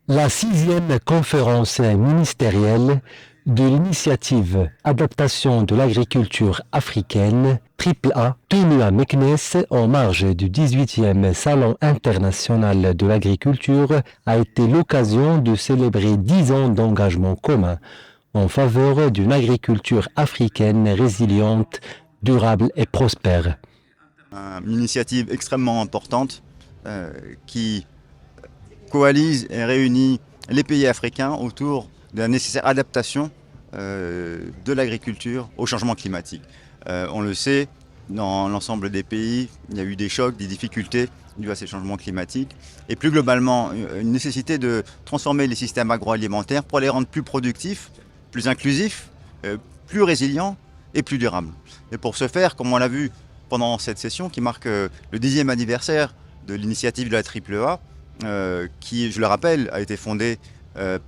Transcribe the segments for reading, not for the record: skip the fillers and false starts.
La sixième conférence ministérielle de l'initiative Adaptation de l'agriculture africaine, AAA, tenue à Meknès en marge du 18e Salon international de l'agriculture, a été l'occasion de célébrer 10 ans d'engagement commun en faveur d'une agriculture africaine résiliente, durable et prospère. Une initiative extrêmement importante qui coalise et réunit les pays africains autour de la nécessaire adaptation de l'agriculture au changement climatique. On le sait, dans l'ensemble des pays, il y a eu des chocs, des difficultés dues à ces changements climatiques et plus globalement une nécessité de transformer les systèmes agroalimentaires pour les rendre plus productifs, plus inclusifs, plus résilients et plus durables. Et pour ce faire, comme on l'a vu pendant cette session qui marque le 10e anniversaire de l'initiative de la AAA, qui, je le rappelle, a été fondée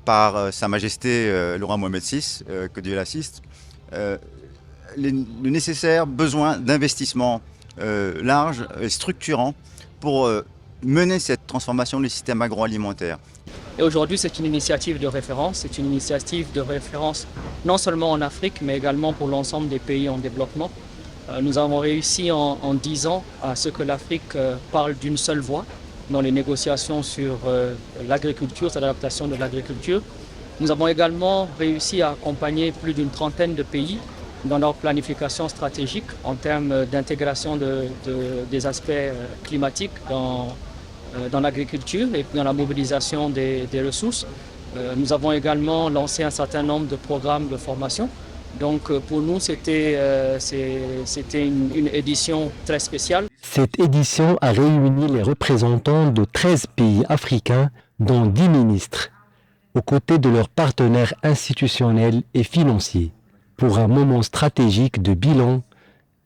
par Sa Majesté le roi Mohamed VI, que Dieu l'assiste, le nécessaire besoin d'investissements larges et structurants pour mener cette transformation du système agroalimentaire. Et aujourd'hui, c'est une initiative de référence. C'est une initiative de référence non seulement en Afrique, mais également pour l'ensemble des pays en développement. Nous avons réussi en 10 ans à ce que l'Afrique parle d'une seule voix dans les négociations sur l'agriculture, sur l'adaptation de l'agriculture. Nous avons également réussi à accompagner plus d'une trentaine de pays dans leur planification stratégique en termes d'intégration des aspects climatiques dans l'agriculture et dans la mobilisation des ressources. Nous avons également lancé un certain nombre de programmes de formation. Donc pour nous, c'était une édition très spéciale. Cette édition a réuni les représentants de 13 pays africains, dont 10 ministres, aux côtés de leurs partenaires institutionnels et financiers, pour un moment stratégique de bilan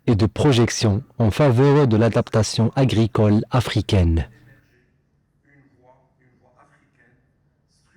et de projection en faveur de l'adaptation agricole africaine.